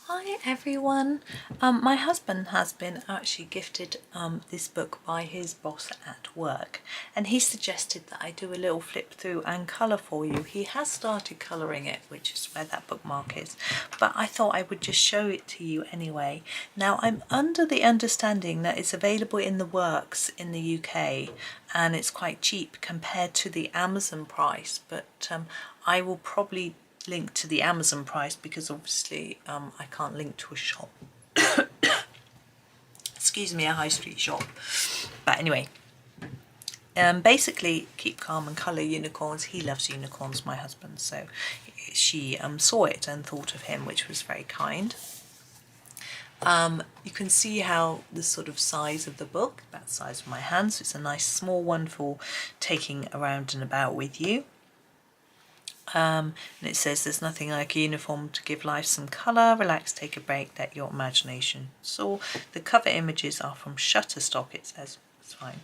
Hi everyone. My husband has been actually gifted this book by his boss at work, and he suggested that I do a little flip through and colour for you. He has started colouring it, which is where that bookmark is, but I thought I would just show it to you anyway. Now, I'm under the understanding that it's available in the works in the UK and it's quite cheap compared to the Amazon price, but I will probably link to the Amazon price because obviously I can't link to a shop. Excuse me, a high street shop. But anyway, basically, Keep Calm and Colour Unicorns. He loves unicorns, my husband, so she saw it and thought of him, which was very kind. You can see how the sort of size of the book, about the size of my hand, so it's a nice small one for taking around and about with you. And it says there's nothing like a uniform to give life some colour. Relax, take a break, let your imagination soar. The cover images are from Shutterstock, it says. It's fine.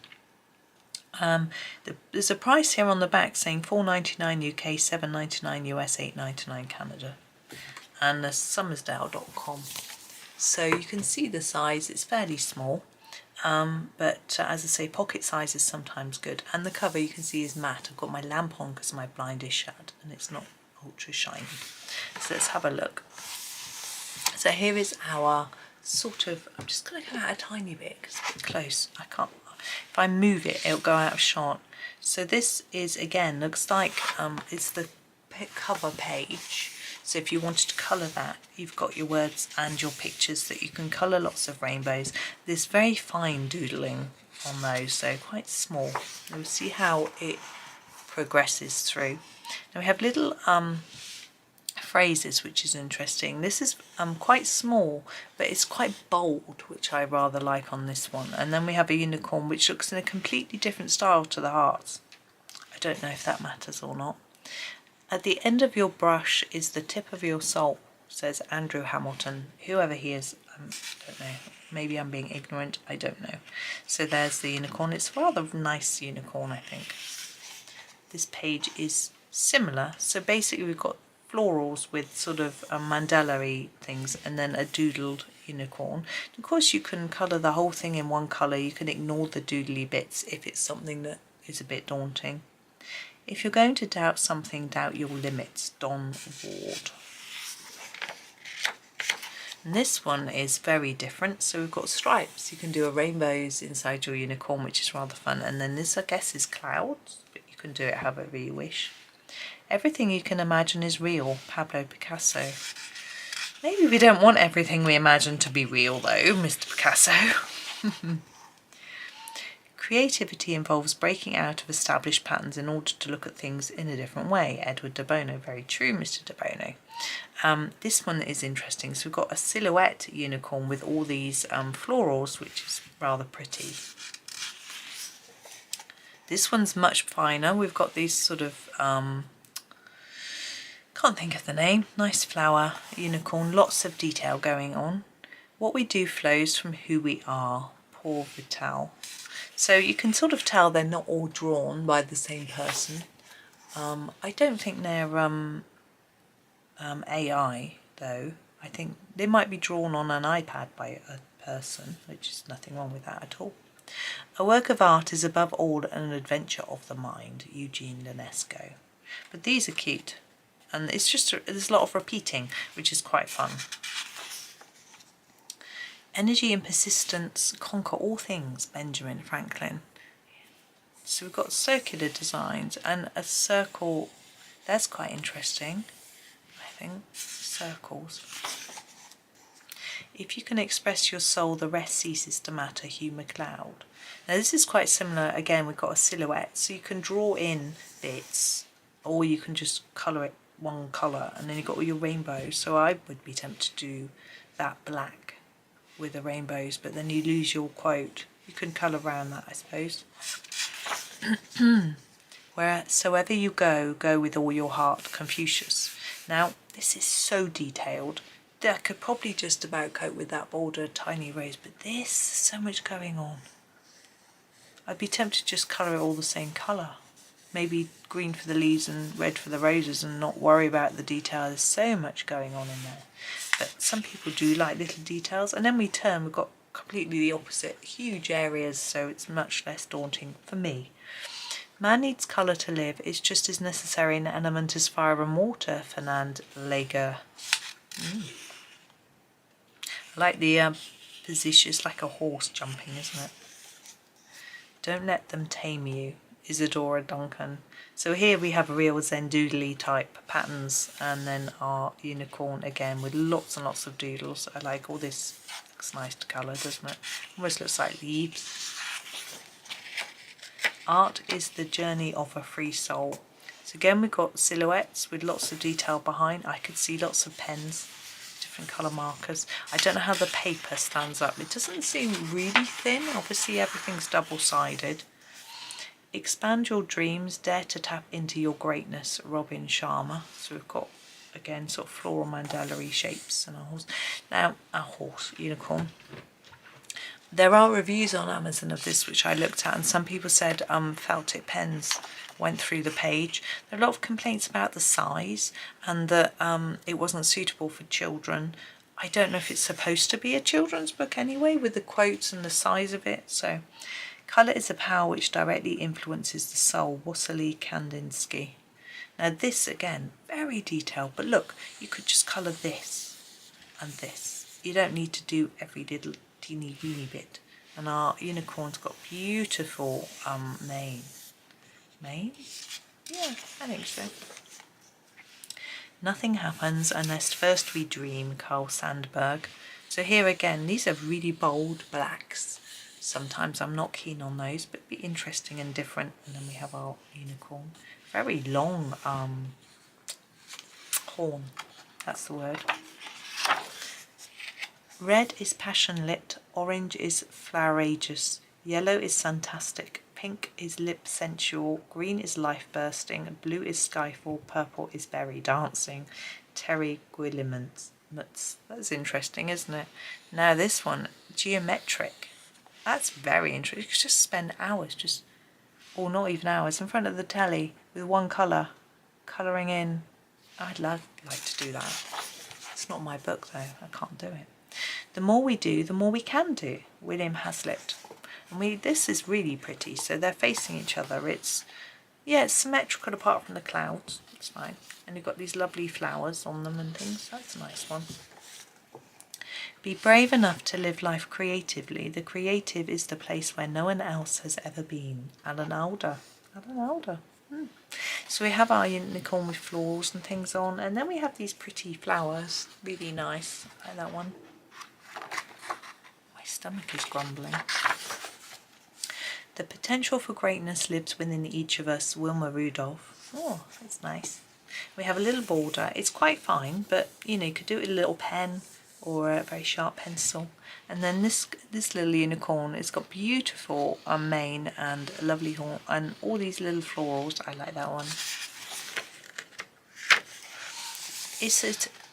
There's a price here on the back saying $4.99 UK, $7.99 US, $8.99 Canada. And there's summersdale.com. So you can see the size, it's fairly small. But as I say, pocket size is sometimes good, and the cover you can see is matte. I've got my lamp on because my blind is shut and it's not ultra shiny. So let's have a look. So here is our sort of, I'm just going to go out a tiny bit because it's a bit close. I can't, if I move it, it'll go out of shot. So this is, again, looks like it's the cover page. So if you wanted to colour that, you've got your words and your pictures that you can colour lots of rainbows. There's very fine doodling on those, so quite small. We'll see how it progresses through. Now we have little phrases, which is interesting. This is quite small, but it's quite bold, which I rather like on this one. And then we have a unicorn, which looks in a completely different style to the hearts. I don't know if that matters or not. At the end of your brush is the tip of your soul, says Andrew Hamilton, whoever he is. I don't know, maybe I'm being ignorant, I don't know. So there's the unicorn. It's a rather nice unicorn, I think. This page is similar, so basically we've got florals with sort of mandala-y things and then a doodled unicorn. Of course you can colour the whole thing in one colour, you can ignore the doodly bits if it's something that is a bit daunting. If you're going to doubt something, doubt your limits. Don Ward. And this one is very different. So we've got stripes. You can do a rainbows inside your unicorn, which is rather fun. And then this, I guess, is clouds, but you can do it however you wish. Everything you can imagine is real. Pablo Picasso. Maybe we don't want everything we imagine to be real, though, Mr. Picasso. Creativity involves breaking out of established patterns in order to look at things in a different way. Edward de Bono. Very true, Mr. de Bono. This one is interesting. So we've got a silhouette unicorn with all these florals, which is rather pretty. This one's much finer. We've got these sort of, can't think of the name, nice flower unicorn, lots of detail going on. What we do flows from who we are. Paul Vital. So you can sort of tell they're not all drawn by the same person. I don't think they're AI though. I think they might be drawn on an iPad by a person, which is nothing wrong with that at all. A work of art is above all an adventure of the mind. Eugene Ionesco. But these are cute, and it's just there's a lot of repeating, which is quite fun. Energy and persistence conquer all things, Benjamin Franklin. So we've got circular designs and a circle. That's quite interesting, I think. Circles. If you can express your soul, the rest ceases to matter, Hugh MacLeod. Now this is quite similar. Again, we've got a silhouette, so you can draw in bits, or you can just colour it one colour, and then you've got all your rainbows. So I would be tempted to do that black with the rainbows, but then you lose your quote. You can colour around that, I suppose. Wheresoever you go, go with all your heart, Confucius. Now, this is so detailed that I could probably just about cope with that border, tiny rose, but this, so much going on. I'd be tempted to just colour it all the same colour. maybe green for the leaves and red for the roses and not worry about the detail. There's so much going on in there. But some people do like little details. And then we've got completely the opposite. Huge areas, so it's much less daunting for me. Man needs colour to live. It's just as necessary an element as fire and water, Fernand Lager. I like the position. It's like a horse jumping, isn't it? Don't let them tame you, Isadora Duncan. So here we have real Zendoodly type patterns, and then our unicorn again with lots and lots of doodles. I like all this. Looks nice to colour, doesn't it? Almost looks like leaves. Art is the journey of a free soul. So again we've got silhouettes with lots of detail behind. I could see lots of pens, different colour markers. I don't know how the paper stands up. It doesn't seem really thin. Obviously everything's double-sided. Expand your dreams, dare to tap into your greatness, Robin Sharma. So we've got, again, sort of floral mandala-y shapes and a horse. Now, a horse, unicorn. There are reviews on Amazon of this, which I looked at, and some people said felt tip pens went through the page. There are a lot of complaints about the size and that it wasn't suitable for children. I don't know if it's supposed to be a children's book anyway, with the quotes and the size of it. So, colour is a power which directly influences the soul, Wassily Kandinsky. Now this, again, very detailed, but look, you could just colour this and this. You don't need to do every little teeny weeny bit. And our unicorn's got beautiful mane. Mane? Yeah, I think so. Nothing happens unless first we dream, Carl Sandburg. So here again, these are really bold blacks. Sometimes I'm not keen on those, but be interesting and different. And then we have our unicorn. Very long horn, that's the word. Red is passion-lit, orange is flower-ageous, yellow is fantastic, pink is lip-sensual, green is life-bursting, blue is skyfall, purple is berry dancing. Terry Guillemets. That's interesting, isn't it? Now this one, geometric. That's very interesting. You could just spend hours, or not even hours, in front of the telly with one colour, colouring in. I'd like to do that. It's not my book though, I can't do it. The more we do, the more we can do. William Hazlitt. And this is really pretty. So they're facing each other. It's symmetrical apart from the clouds. It's fine. And you've got these lovely flowers on them and things. That's a nice one. Be brave enough to live life creatively. The creative is the place where no one else has ever been. Alan Alda. Alan Alda. So we have our unicorn with florals and things on. And then we have these pretty flowers. Really nice. I like that one. My stomach is grumbling. The potential for greatness lives within each of us. Wilma Rudolph. Oh, that's nice. We have a little border. It's quite fine, but you could do it with a little pen or a very sharp pencil. And then this little unicorn, it's got beautiful mane and a lovely horn and all these little florals. I like that one.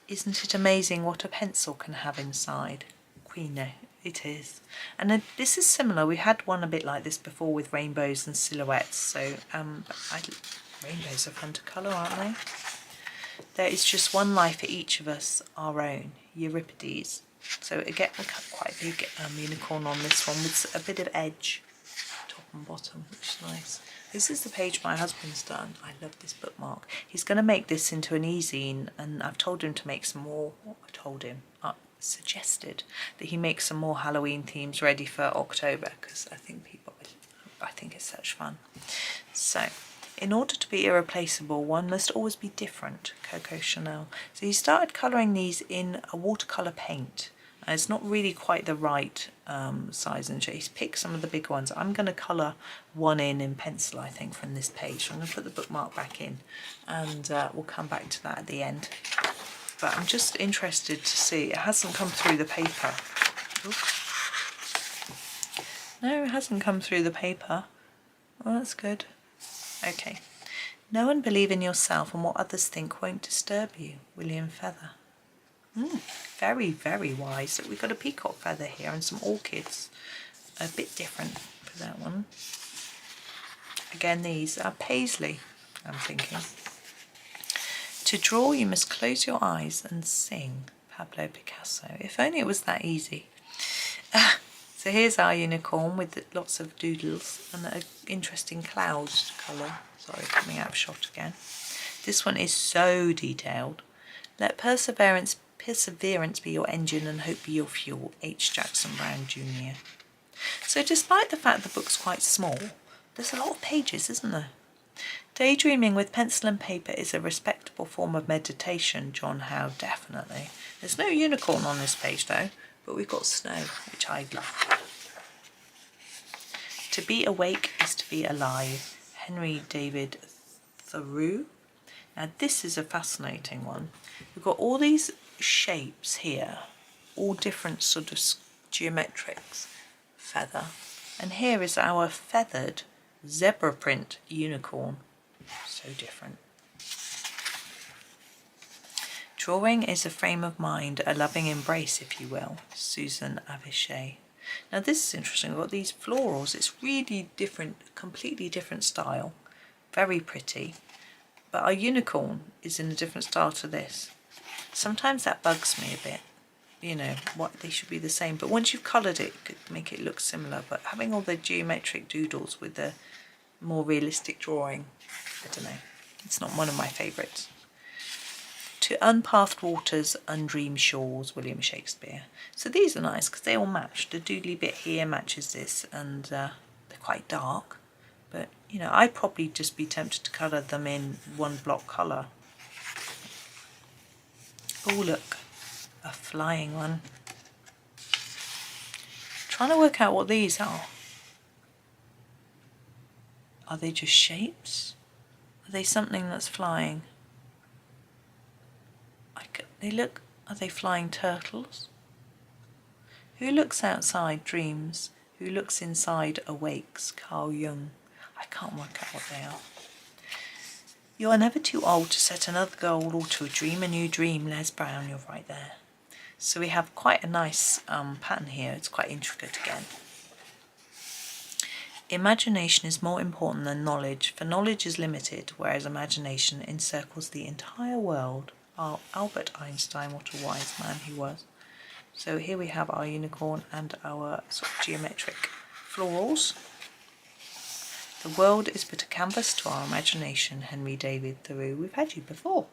Isn't it amazing what a pencil can have inside? Queenie, it is. And this is similar. We had one a bit like this before with rainbows and silhouettes. So rainbows are fun to colour, aren't they? There is just one life for each of us, our own. Euripides. So again, we got quite a big unicorn on this one with a bit of edge, top and bottom, which is nice. This is the page my husband's done. I love this bookmark. He's going to make this into an e-zine, and I've told him to make some more. Suggested that he make some more Halloween themes ready for October, because I think it's such fun. So, in order to be irreplaceable, one must always be different. Coco Chanel. So he started colouring these in a watercolour paint. It's not really quite the right size and shape. He's picked some of the big ones. I'm going to colour one in pencil, I think, from this page. So I'm going to put the bookmark back in, and we'll come back to that at the end. But I'm just interested to see. It hasn't come through the paper. Oops. No, it hasn't come through the paper. Well, that's good. Okay. Know and believe in yourself, and what others think won't disturb you. William Feather. Very, very wise. We've got a peacock feather here and some orchids. A bit different for that one. Again, these are paisley, I'm thinking. To draw, you must close your eyes and sing. Pablo Picasso. If only it was that easy. So here's our unicorn with lots of doodles and an interesting clouds colour. Sorry, coming out of shot again. This one is so detailed. Let perseverance be your engine and hope be your fuel. H. Jackson Brown Jr. So despite the fact the book's quite small, there's a lot of pages, isn't there? Daydreaming with pencil and paper is a respectable form of meditation, John Howe, definitely. There's no unicorn on this page though, but we've got snow, which I love. To be awake is to be alive, Henry David Thoreau. Now this is a fascinating one. We've got all these shapes here, all different sort of geometrics, feather. And here is our feathered zebra print unicorn. So different. Drawing is a frame of mind, a loving embrace, if you will. Susan Avichet. Now this is interesting. We've got these florals. It's really different, completely different style. Very pretty. But our unicorn is in a different style to this. Sometimes that bugs me a bit. You know, what they should be the same. But once you've coloured it, you could make it look similar. But having all the geometric doodles with the more realistic drawing, I don't know. It's not one of my favourites. To unpathed waters, undreamed shores, William Shakespeare. So these are nice because they all match. The doodly bit here matches this, and they're quite dark. But, you know, I'd probably just be tempted to colour them in one block colour. Oh, look. A flying one. Trying to work out what these are. Are they just shapes? Are they something that's flying? They look, are they flying turtles? Who looks outside dreams, who looks inside awakes, Carl Jung. I can't work out what they are. You are never too old to set another goal or to dream a new dream, Les Brown, you're right there. So we have quite a nice pattern here, it's quite intricate again. Imagination is more important than knowledge, for knowledge is limited, whereas imagination encircles the entire world. Oh, Albert Einstein, what a wise man he was. So here we have our unicorn and our sort of geometric florals. The world is but a canvas to our imagination, Henry David Thoreau. We've had you before.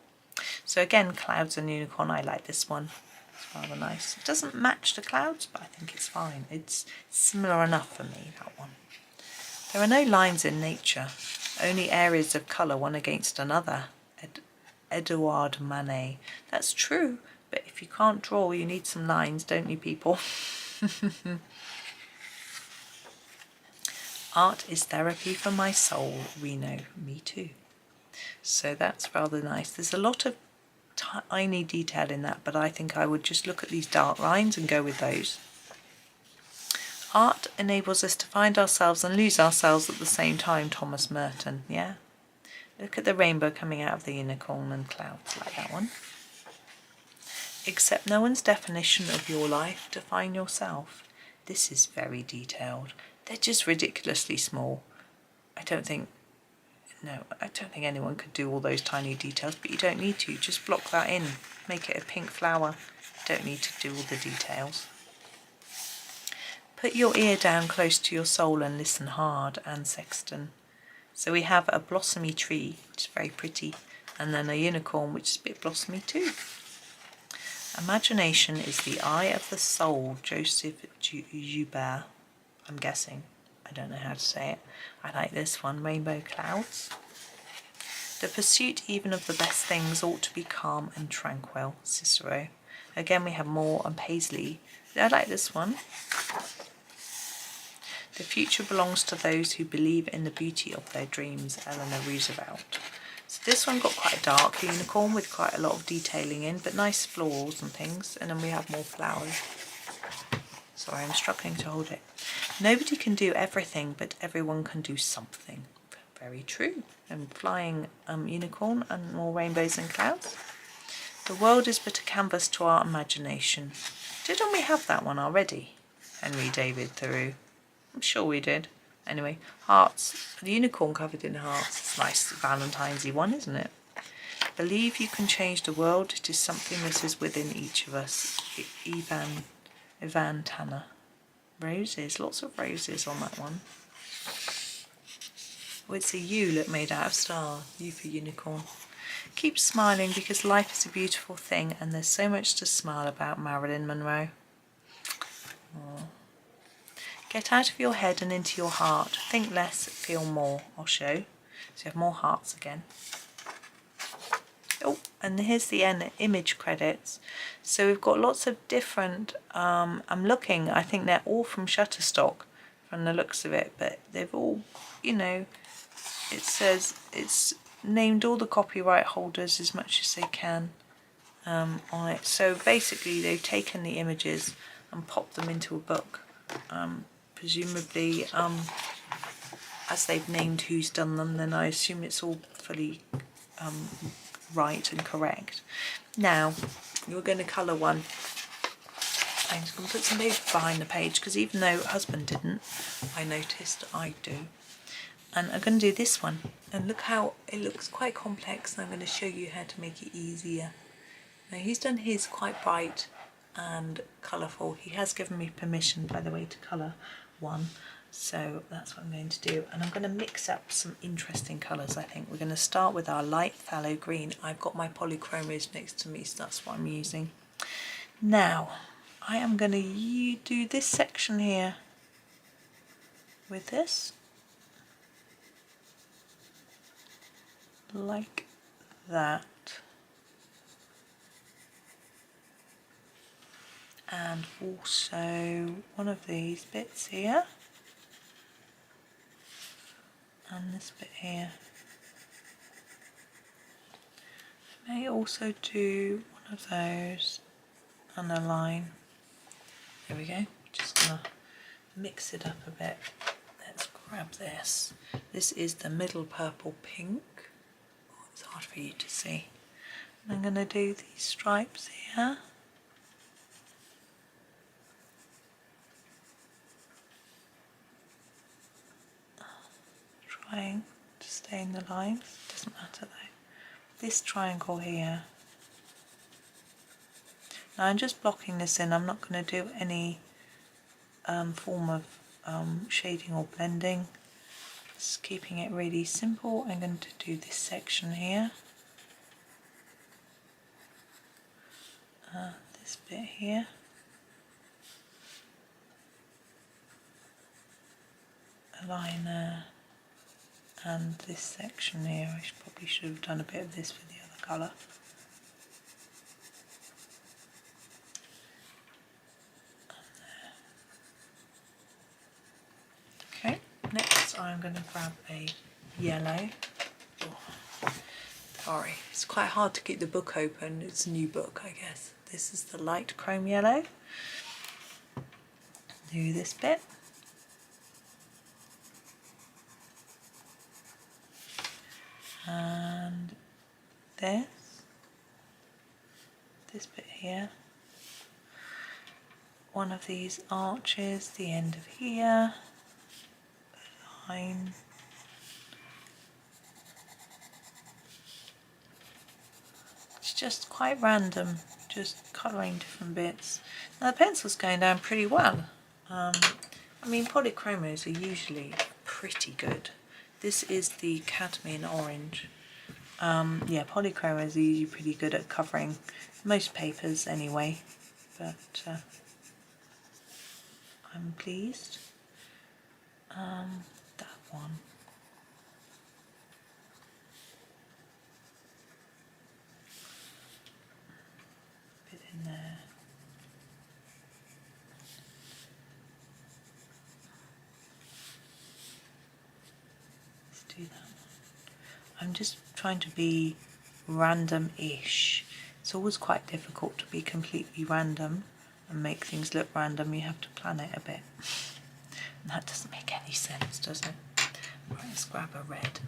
So again, clouds and unicorn, I like this one. It's rather nice. It doesn't match the clouds, but I think it's fine. It's similar enough for me, that one. There are no lines in nature, only areas of colour one against another. Edouard Manet. That's true, but if you can't draw, you need some lines, don't you, people? Art is therapy for my soul, Reno. Me too. So that's rather nice. There's a lot of tiny detail in that, but I think I would just look at these dark lines and go with those. Art enables us to find ourselves and lose ourselves at the same time, Thomas Merton. Yeah? Look at the rainbow coming out of the unicorn and clouds, like that one. Accept no one's definition of your life, define yourself. This is very detailed. They're just ridiculously small. I don't think anyone could do all those tiny details, but you don't need to. Just block that in, make it a pink flower. You don't need to do all the details. Put your ear down close to your soul and listen hard, Anne Sexton. So we have a blossomy tree, which is very pretty, and then a unicorn, which is a bit blossomy too. Imagination is the eye of the soul, Joseph Joubert, I'm guessing. I don't know how to say it. I like this one, rainbow clouds. The pursuit even of the best things ought to be calm and tranquil, Cicero. Again, we have more on paisley. I like this one. The future belongs to those who believe in the beauty of their dreams, Eleanor Roosevelt. So this one got quite a dark unicorn with quite a lot of detailing in, but nice florals and things. And then we have more flowers. Sorry, I'm struggling to hold it. Nobody can do everything, but everyone can do something. Very true. And flying unicorn and more rainbows and clouds. The world is but a canvas to our imagination. Didn't we have that one already? Henry David Thoreau. I'm sure we did. Anyway, hearts. The unicorn covered in hearts. It's a nice Valentine's-y one, isn't it? Believe you can change the world. It is something that is within each of us. Ivan Tanner. Roses. Lots of roses on that one. Oh, it's a U look made out of star. U for unicorn. Keep smiling because life is a beautiful thing and there's so much to smile about. Marilyn Monroe. Oh. Get out of your head and into your heart. Think less, feel more. I'll show. So you have more hearts again. Oh, and here's the end image credits. So we've got lots of different, I'm looking, I think they're all from Shutterstock from the looks of it, but they've all, you know, it says it's named all the copyright holders as much as they can on it. So basically they've taken the images and popped them into a book. Presumably, as they've named who's done them, then I assume it's all fully right and correct. Now, we're going to colour one. I'm just going to put some paper behind the page because even though husband didn't, I noticed I do. And I'm going to do this one. And look how it looks quite complex, and I'm going to show you how to make it easier. Now, he's done his quite bright and colourful. He has given me permission, by the way, to colour one, so that's what I'm going to do. And I'm going to mix up some interesting colours. I think we're going to start with our light phthalo green. I've got my Polychromos next to me, so that's what I'm using. Now I am going to do this section here with this, like that. And also one of these bits here and this bit here. I may also do one of those and a line. There we go. Just gonna mix it up a bit. Let's grab this. This is the middle purple pink. Oh, it's hard for you to see. And I'm gonna do these stripes here. Trying to stay in the lines, doesn't matter though. This triangle here. Now I'm just blocking this in, I'm not going to do any form of shading or blending. Just keeping it really simple. I'm going to do this section here. This bit here. A line there. And this section here, I probably should have done a bit of this with the other colour. Okay, next I'm going to grab a yellow. Oh, sorry, it's quite hard to keep the book open, it's a new book I guess. This is the light chrome yellow. Do this bit. And this bit here, one of these arches, the end of here, a line, it's just quite random, just colouring different bits. Now the pencil's going down pretty well. I mean, Polychromos are usually pretty good. This is the cadmium orange. Yeah, Polychromos are usually pretty good at covering most papers anyway, but I'm pleased. That one. Bit in there. Do that one. I'm just trying to be random-ish. It's always quite difficult to be completely random and make things look random. You have to plan it a bit. And that doesn't make any sense, does it? Right, let's grab a red.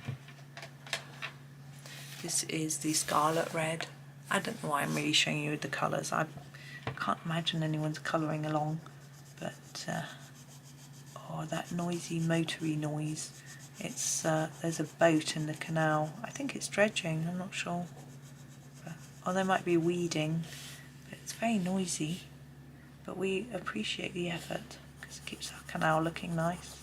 This is the scarlet red. I don't know why I'm really showing you the colours. I can't imagine anyone's colouring along, but oh, Oh, that noisy motory noise. It's there's a boat in the canal. I think it's dredging, I'm not sure. But, or they might be weeding. But it's very noisy. But we appreciate the effort because it keeps our canal looking nice.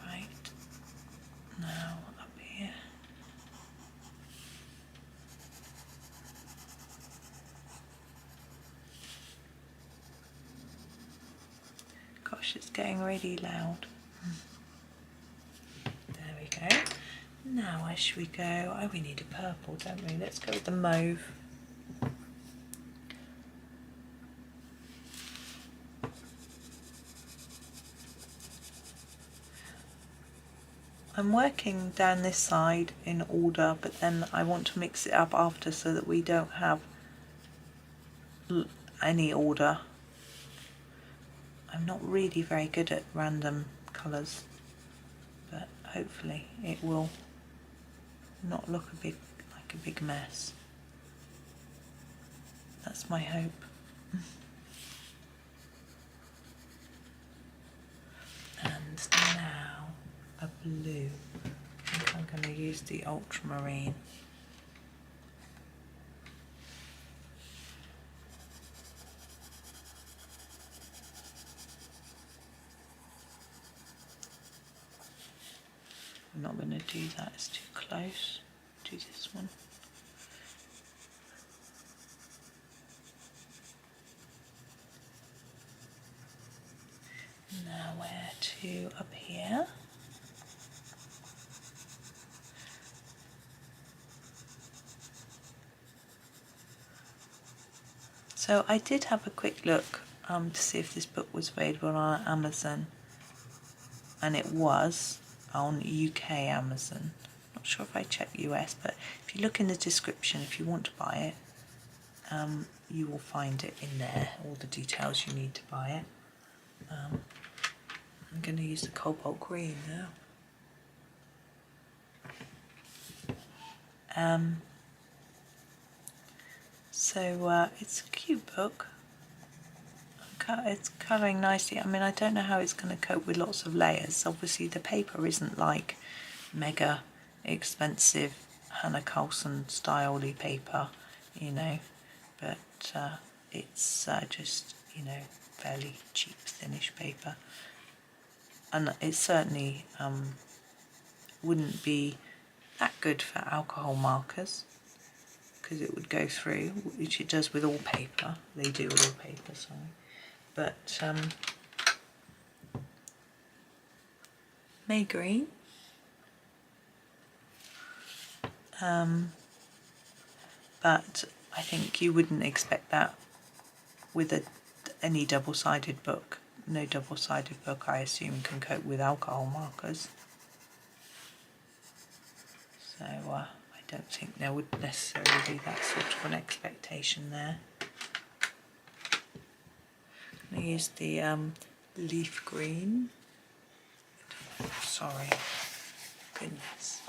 Right, now up here. Gosh, it's getting really loud. There we go. Now where should we go? Oh, we need a purple, don't we? Let's go with the mauve. I'm working down this side in order, but then I want to mix it up after so that we don't have any order. I'm not really very good at random colours, but hopefully it will not look like a big mess. That's my hope. And now a blue. I think I'm going to use the ultramarine. I'm not going to do that, it's too close. Do this one. Now where to? Up here. So I did have a quick look to see if this book was available on Amazon, and it was on UK Amazon. Not sure if I checked US, but if you look in the description, if you want to buy it, you will find it in there, all the details you need to buy it. I'm going to use the cobalt green now. So it's a cute book. It's colouring nicely. I mean, I don't know how it's going to cope with lots of layers. Obviously the paper isn't like mega expensive Hannah Coulson style-y paper, you know, but it's just, you know, fairly cheap thinnish paper, and it certainly wouldn't be that good for alcohol markers because it would go through, which it does with all paper. They do with all paper, sorry. But May green, but I think you wouldn't expect that with any double-sided book. No double-sided book, I assume, can cope with alcohol markers. So I don't think there would necessarily be that sort of an expectation there. I'm going to use the leaf green. Sorry, goodness.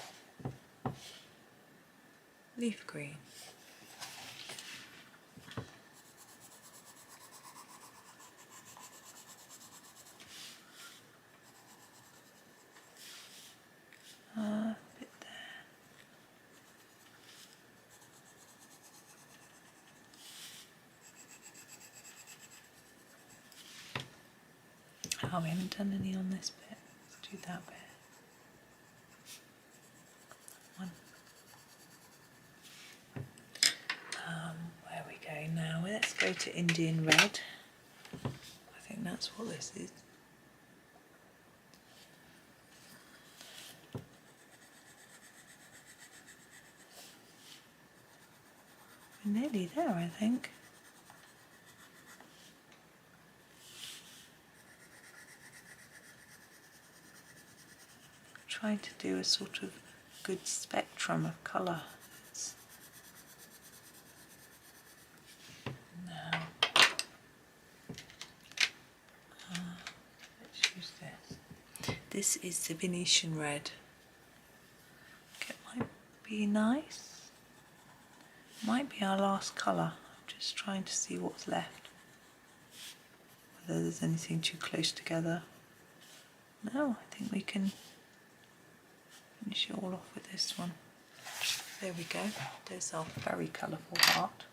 Leaf green. A bit there. Oh, we haven't done any on this bit. Let's do that bit. One. Where we go now? Let's go to Indian red. I think that's what this is. We're nearly there, I think. Trying to do a sort of good spectrum of colour. Now, let's use this. This is the Venetian red. It might be nice. Might be our last colour. I'm just trying to see what's left. Whether there's anything too close together. No, I think we can finish it all off with this one. There we go. There's our very colourful heart.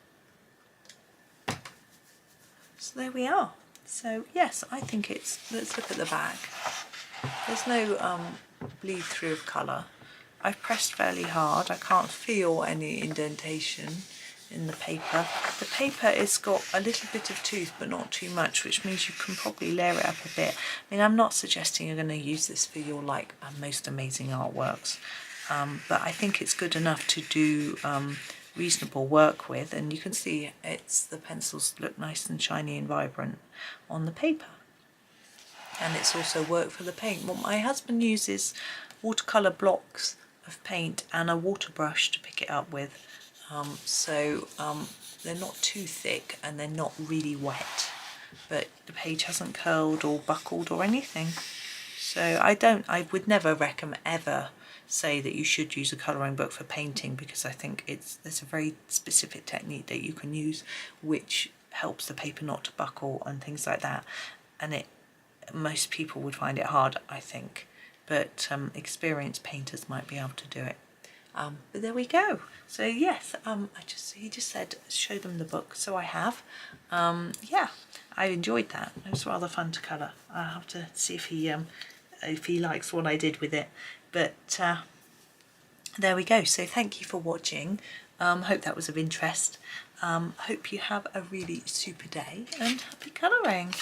So there we are. So yes, I think it's, let's look at the back. There's no bleed through of colour. I've pressed fairly hard. I can't feel any indentation in the paper. The paper has got a little bit of tooth but not too much, which means you can probably layer it up a bit. I mean, I'm not suggesting you're going to use this for your like most amazing artworks, but I think it's good enough to do reasonable work with, and you can see the pencils look nice and shiny and vibrant on the paper. And it's also worked for the paint. Well, my husband uses watercolour blocks of paint and a water brush to pick it up with, so they're not too thick and they're not really wet, but the page hasn't curled or buckled or anything. So I would never recommend ever say that you should use a colouring book for painting, because I think there's a very specific technique that you can use which helps the paper not to buckle and things like that, and most people would find it hard, I think, but experienced painters might be able to do it. But there we go. So yes, he just said show them the book, so I have. Yeah, I enjoyed that. It was rather fun to colour. I'll have to see if he likes what I did with it. But there we go. So thank you for watching. Hope that was of interest. Hope you have a really super day and happy colouring.